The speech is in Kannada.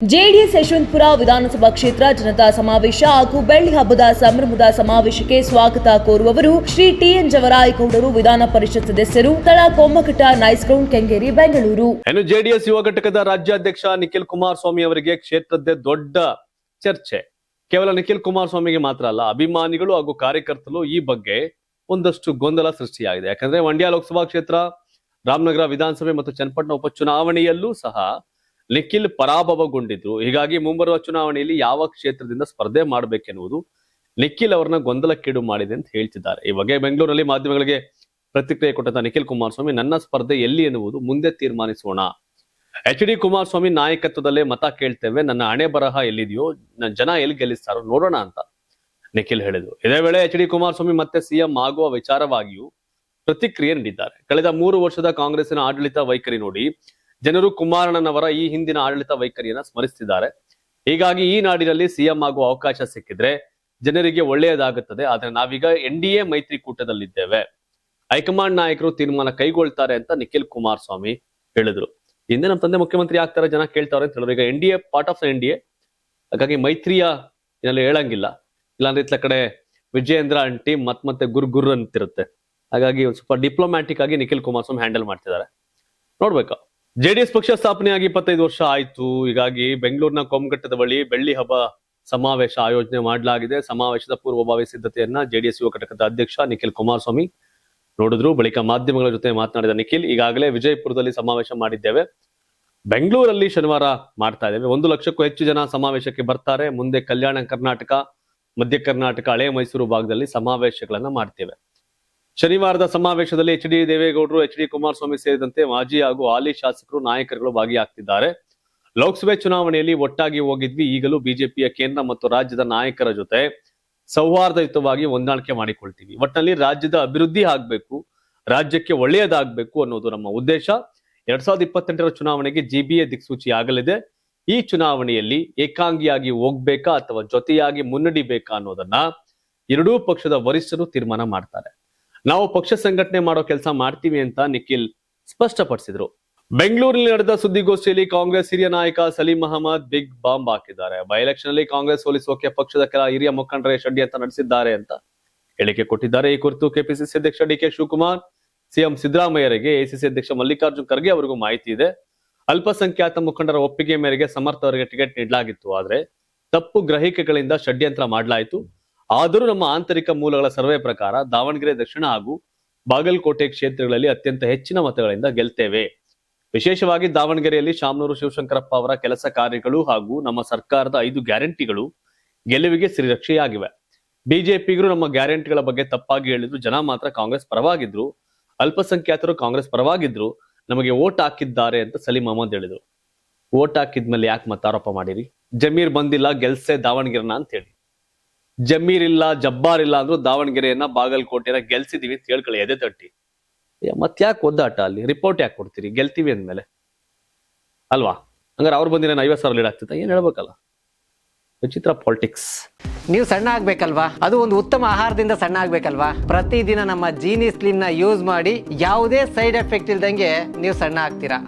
ಜೆಡಿಎಸ್ ಯಶವಂತಪುರ ವಿಧಾನಸಭಾ ಕ್ಷೇತ್ರ ಜನತಾ ಸಮಾವೇಶ ಹಾಗೂ ಬೆಳ್ಳಿ ಹಬ್ಬದ ಸಂಭ್ರಮದ ಸಮಾವೇಶಕ್ಕೆ ಸ್ವಾಗತ ಕೋರುವವರು ಶ್ರೀ ಟಿಎನ್ ಜವರಾಯಗೌಡರು ವಿಧಾನ ಪರಿಷತ್ ಸದಸ್ಯರು, ಸ್ಥಳ ಕೊಮ್ಮಘಟ್ಟ, ನೈಸ್ ಗ್ರೌಂಡ್, ಕೆಂಗೇರಿ, ಬೆಂಗಳೂರು. ಇನ್ನು ಜೆಡಿಎಸ್ ಯುವ ಘಟಕದ ರಾಜ್ಯಾಧ್ಯಕ್ಷ ನಿಖಿಲ್ ಕುಮಾರಸ್ವಾಮಿ ಅವರಿಗೆ ಕ್ಷೇತ್ರದ್ದೇ ದೊಡ್ಡ ಚರ್ಚೆ. ಕೇವಲ ನಿಖಿಲ್ ಕುಮಾರಸ್ವಾಮಿಗೆ ಮಾತ್ರ ಅಲ್ಲ, ಅಭಿಮಾನಿಗಳು ಹಾಗೂ ಕಾರ್ಯಕರ್ತರು ಈ ಬಗ್ಗೆ ಒಂದಷ್ಟು ಗೊಂದಲ ಸೃಷ್ಟಿಯಾಗಿದೆ. ಯಾಕಂದ್ರೆ ಮಂಡ್ಯ ಲೋಕಸಭಾ ಕ್ಷೇತ್ರ, ರಾಮನಗರ ವಿಧಾನಸಭೆ ಮತ್ತು ಚನ್ನಪಟ್ಟಣ ಉಪಚುನಾವಣೆಯಲ್ಲೂ ಸಹ ನಿಖಿಲ್ ಪರಾಭವಗೊಂಡಿದ್ರು. ಹೀಗಾಗಿ ಮುಂಬರುವ ಚುನಾವಣೆಯಲ್ಲಿ ಯಾವ ಕ್ಷೇತ್ರದಿಂದ ಸ್ಪರ್ಧೆ ಮಾಡಬೇಕೆನ್ನುವುದು ನಿಖಿಲ್ ಅವರನ್ನ ಗೊಂದಲಕ್ಕೀಡು ಮಾಡಿದೆ ಅಂತ ಹೇಳ್ತಿದ್ದಾರೆ. ಈ ಬಗ್ಗೆ ಬೆಂಗಳೂರಲ್ಲಿ ಮಾಧ್ಯಮಗಳಿಗೆ ಪ್ರತಿಕ್ರಿಯೆ ಕೊಟ್ಟಂತ ನಿಖಿಲ್ ಕುಮಾರಸ್ವಾಮಿ, ನನ್ನ ಸ್ಪರ್ಧೆ ಎಲ್ಲಿ ಎನ್ನುವುದು ಮುಂದೆ ತೀರ್ಮಾನಿಸೋಣ. ಎಚ್.ಡಿ. ಕುಮಾರಸ್ವಾಮಿ ನಾಯಕತ್ವದಲ್ಲೇ ಮತ ಕೇಳ್ತೇವೆ, ನನ್ನ ಹಣೆ ಬರಹ ಎಲ್ಲಿದೆಯೋ, ಜನ ಎಲ್ಲಿ ಗೆಲ್ಲಿಸ್ತಾರೋ ನೋಡೋಣ ಅಂತ ನಿಖಿಲ್ ಹೇಳಿದ್ರು. ಇದೇ ವೇಳೆ ಎಚ್.ಡಿ. ಕುಮಾರಸ್ವಾಮಿ ಮತ್ತೆ ಸಿಎಂ ಆಗುವ ವಿಚಾರವಾಗಿಯೂ ಪ್ರತಿಕ್ರಿಯೆ ನೀಡಿದ್ದಾರೆ. ಕಳೆದ 3 ವರ್ಷದ ಕಾಂಗ್ರೆಸ್ಸಿನ ಆಡಳಿತ ವೈಖರಿ ನೋಡಿ ಜನರು ಕುಮಾರಣ್ಣನವರ ಈ ಹಿಂದಿನ ಆಡಳಿತ ವೈಖರಿಯನ್ನ ಸ್ಮರಿಸುತ್ತಿದ್ದಾರೆ. ಹೀಗಾಗಿ ಈ ನಾಡಿನಲ್ಲಿ ಸಿಎಂ ಆಗುವ ಅವಕಾಶ ಸಿಕ್ಕಿದ್ರೆ ಜನರಿಗೆ ಒಳ್ಳೆಯದಾಗುತ್ತದೆ. ಆದ್ರೆ ನಾವೀಗ NDA ಮೈತ್ರಿಕೂಟದಲ್ಲಿದ್ದೇವೆ, ಹೈಕಮಾಂಡ್ ನಾಯಕರು ತೀರ್ಮಾನ ಕೈಗೊಳ್ತಾರೆ ಅಂತ ನಿಖಿಲ್ ಕುಮಾರಸ್ವಾಮಿ ಹೇಳಿದ್ರು. ಹಿಂದೆ ನಮ್ಮ ತಂದೆ ಮುಖ್ಯಮಂತ್ರಿ ಆಗ್ತಾರೆ, ಜನ ಕೇಳ್ತಾರೆ ಅಂತ ಹೇಳಿದ್ರು. ಈಗ NDA ಪಾರ್ಟ್ ಆಫ್ NDA, ಹಾಗಾಗಿ ಮೈತ್ರಿಯ ಇದರಲ್ಲಿ ಹೇಳಂಗಿಲ್ಲ. ಇಲ್ಲಾಂದ್ರೆ ಇತ್ಲ ಕಡೆ ವಿಜಯೇಂದ್ರ ಅಂಟಿ ಮತ್ತೆ ಗುರ್ ಅಂತಿರುತ್ತೆ. ಹಾಗಾಗಿ ಒಂದು ಸ್ವಲ್ಪ ಡಿಪ್ಲೊಮ್ಯಾಟಿಕ್ ಆಗಿ ನಿಖಿಲ್ ಕುಮಾರಸ್ವಾಮಿ ಹ್ಯಾಂಡಲ್ ಮಾಡ್ತಿದ್ದಾರೆ. ನೋಡ್ಬೇಕು. ಜೆಡಿಎಸ್ ಪಕ್ಷ ಸ್ಥಾಪನೆಯಾಗಿ 25 ವರ್ಷ ಆಯ್ತು. ಹೀಗಾಗಿ ಬೆಂಗಳೂರಿನ ಕೊಮ್ಮಘಟ್ಟದ ಬಳಿ ಬೆಳ್ಳಿ ಹಬ್ಬ ಸಮಾವೇಶ ಆಯೋಜನೆ ಮಾಡಲಾಗಿದೆ. ಸಮಾವೇಶದ ಪೂರ್ವಭಾವಿ ಸಿದ್ಧತೆಯನ್ನ ಜೆಡಿಎಸ್ ಯುವ ಘಟಕದ ಅಧ್ಯಕ್ಷ ನಿಖಿಲ್ ಕುಮಾರಸ್ವಾಮಿ ನೋಡಿದ್ರು. ಬಳಿಕ ಮಾಧ್ಯಮಗಳ ಜೊತೆ ಮಾತನಾಡಿದ ನಿಖಿಲ್, ಈಗಾಗಲೇ ವಿಜಯಪುರದಲ್ಲಿ ಸಮಾವೇಶ ಮಾಡಿದ್ದೇವೆ, ಬೆಂಗಳೂರಲ್ಲಿ ಶನಿವಾರ ಮಾಡ್ತಾ ಇದ್ದೇವೆ. 1 ಲಕ್ಷಕ್ಕೂ ಹೆಚ್ಚು ಜನ ಸಮಾವೇಶಕ್ಕೆ ಬರ್ತಾರೆ. ಮುಂದೆ ಕಲ್ಯಾಣ ಕರ್ನಾಟಕ, ಮಧ್ಯ ಕರ್ನಾಟಕ, ಹಳೆ ಮೈಸೂರು ಭಾಗದಲ್ಲಿ ಸಮಾವೇಶಗಳನ್ನ ಮಾಡ್ತೇವೆ. ಶನಿವಾರದ ಸಮಾವೇಶದಲ್ಲಿ ಎಚ್.ಡಿ. ದೇವೇಗೌಡರು, ಎಚ್.ಡಿ. ಕುಮಾರಸ್ವಾಮಿ ಸೇರಿದಂತೆ ಮಾಜಿ ಹಾಗೂ ಹಾಲಿ ಶಾಸಕರು, ನಾಯಕರುಗಳು ಭಾಗಿಯಾಗ್ತಿದ್ದಾರೆ. ಲೋಕಸಭೆ ಚುನಾವಣೆಯಲ್ಲಿ ಒಟ್ಟಾಗಿ ಹೋಗಿದ್ವಿ. ಈಗಲೂ ಬಿಜೆಪಿಯ ಕೇಂದ್ರ ಮತ್ತು ರಾಜ್ಯದ ನಾಯಕರ ಜೊತೆ ಸೌಹಾರ್ದಯುತವಾಗಿ ಹೊಂದಾಣಿಕೆ ಮಾಡಿಕೊಳ್ತೀವಿ. ಒಟ್ಟಿನಲ್ಲಿ ರಾಜ್ಯದ ಅಭಿವೃದ್ಧಿ ಆಗ್ಬೇಕು, ರಾಜ್ಯಕ್ಕೆ ಒಳ್ಳೆಯದಾಗಬೇಕು ಅನ್ನೋದು ನಮ್ಮ ಉದ್ದೇಶ. 2028ರ ಚುನಾವಣೆಗೆ GBA ದಿಕ್ಸೂಚಿ ಆಗಲಿದೆ. ಈ ಚುನಾವಣೆಯಲ್ಲಿ ಏಕಾಂಗಿಯಾಗಿ ಹೋಗ್ಬೇಕಾ ಅಥವಾ ಜೊತೆಯಾಗಿ ಮುನ್ನಡಿಬೇಕಾ ಅನ್ನೋದನ್ನ ಎರಡೂ ಪಕ್ಷದ ವರಿಷ್ಠರು ತೀರ್ಮಾನ ಮಾಡ್ತಾರೆ. ನಾವು ಪಕ್ಷ ಸಂಘಟನೆ ಮಾಡೋ ಕೆಲಸ ಮಾಡ್ತೀವಿ ಅಂತ ನಿಖಿಲ್ ಸ್ಪಷ್ಟಪಡಿಸಿದ್ರು. ಬೆಂಗಳೂರಿನಲ್ಲಿ ನಡೆದ ಸುದ್ದಿಗೋಷ್ಠಿಯಲ್ಲಿ ಕಾಂಗ್ರೆಸ್ ಹಿರಿಯ ನಾಯಕ ಸಲೀಂ ಅಹಮದ್ ಬಿಗ್ ಬಾಂಬ್ ಹಾಕಿದ್ದಾರೆ. ಬೈ ಎಲೆಕ್ಷನ್ ಅಲ್ಲಿ ಕಾಂಗ್ರೆಸ್ ಸೋಲಿಸೋಕೆ ಪಕ್ಷದ ಕೆಲ ಹಿರಿಯ ಮುಖಂಡರೇ ಷಡ್ಯಂತ್ರ ನಡೆಸಿದ್ದಾರೆ ಅಂತ ಹೇಳಿಕೆ ಕೊಟ್ಟಿದ್ದಾರೆ. ಈ ಕುರಿತು ಕೆಪಿಸಿಸಿ ಅಧ್ಯಕ್ಷ DK ಶಿವಕುಮಾರ್, ಸಿಎಂ ಸಿದ್ದರಾಮಯ್ಯರಿಗೆ ACC ಅಧ್ಯಕ್ಷ ಮಲ್ಲಿಕಾರ್ಜುನ್ ಖರ್ಗೆ ಅವರಿಗೂ ಮಾಹಿತಿ ಇದೆ. ಅಲ್ಪಸಂಖ್ಯಾತ ಮುಖಂಡರ ಒಪ್ಪಿಗೆ ಮೇರೆಗೆ ಸಮರ್ಥ ಅವರಿಗೆ ಟಿಕೆಟ್ ನೀಡಲಾಗಿತ್ತು. ಆದ್ರೆ ತಪ್ಪು ಗ್ರಹಿಕೆಗಳಿಂದ ಷಡ್ಯಂತ್ರ ಮಾಡಲಾಯಿತು. ಆದರೂ ನಮ್ಮ ಆಂತರಿಕ ಮೂಲಗಳ ಸರ್ವೆ ಪ್ರಕಾರ ದಾವಣಗೆರೆ ದಕ್ಷಿಣ ಹಾಗೂ ಬಾಗಲಕೋಟೆ ಕ್ಷೇತ್ರಗಳಲ್ಲಿ ಅತ್ಯಂತ ಹೆಚ್ಚಿನ ಮತಗಳಿಂದ ಗೆಲ್ತೇವೆ. ವಿಶೇಷವಾಗಿ ದಾವಣಗೆರೆಯಲ್ಲಿ ಶಾಮನೂರು ಶಿವಶಂಕರಪ್ಪ ಅವರ ಕೆಲಸ ಕಾರ್ಯಗಳು ಹಾಗೂ ನಮ್ಮ ಸರ್ಕಾರದ 5 ಗ್ಯಾರಂಟಿಗಳು ಗೆಲುವಿಗೆ ಶ್ರೀರಕ್ಷೆಯಾಗಿವೆ. ಬಿಜೆಪಿಗರು ನಮ್ಮ ಗ್ಯಾರಂಟಿಗಳ ಬಗ್ಗೆ ತಪ್ಪಾಗಿ ಹೇಳಿದ್ರು. ಜನ ಮಾತ್ರ ಕಾಂಗ್ರೆಸ್ ಪರವಾಗಿದ್ರು, ಅಲ್ಪಸಂಖ್ಯಾತರು ಕಾಂಗ್ರೆಸ್ ಪರವಾಗಿದ್ರು, ನಮಗೆ ವೋಟ್ ಹಾಕಿದ್ದಾರೆ ಅಂತ ಸಲೀಂ ಅಹಮದ್ ಹೇಳಿದ್ರು. ವೋಟ್ ಹಾಕಿದ್ಮೇಲೆ ಯಾಕೆ ಮತ್ತಾರೋಪ ಮಾಡಿರಿ? ಜಮೀರ್ ಬಂದಿಲ್ಲ, ಗೆಲ್ಸೆ ದಾವಣಗೆರೆನ ಅಂತ ಹೇಳಿ. ಜಮೀರ್ ಇಲ್ಲ, ಜಬ್ಬಾರ್ ಇಲ್ಲ ಅಂದ್ರೂ ದಾವಣಗೆರೆಯನ್ನ, ಬಾಗಲಕೋಟೆನ ಗೆಲ್ಸಿದೀವಿ ಅಂತ ಹೇಳ್ಕೊಳ್ಳಿ ಎದೆ ತಟ್ಟಿ. ಮತ್ತ್ಯಾಕೆ ಒದ್ದಾಟ? ಅಲ್ಲಿ ರಿಪೋರ್ಟ್ ಯಾಕೆ ಕೊಡ್ತೀರಿ? ಗೆಲ್ತೀವಿ ಅಂದ್ಮೇಲೆ ಅಲ್ವಾ? ಹಂಗಾರೆ ಅವ್ರು ಬಂದಿರ 50,000 ಲೀಡ್ ಆಗ್ತಿತ್ತ? ಏನ್ ಹೇಳ್ಬೇಕಲ್ಲ, ವಿಚಿತ್ರ ಪಾಲಿಟಿಕ್ಸ್. ನೀವು ಸಣ್ಣ ಆಗ್ಬೇಕಲ್ವಾ? ಅದು ಒಂದು ಉತ್ತಮ ಆಹಾರದಿಂದ ಸಣ್ಣ ಆಗ್ಬೇಕಲ್ವಾ? ಪ್ರತಿದಿನ ನಮ್ಮ ಜೀನಿ ಸ್ಲಿಮ್ ನ ಯೂಸ್ ಮಾಡಿ ಯಾವುದೇ ಸೈಡ್ ಎಫೆಕ್ಟ್ ಇಲ್ದಂಗೆ ನೀವು ಸಣ್ಣ ಆಗ್ತೀರಾ.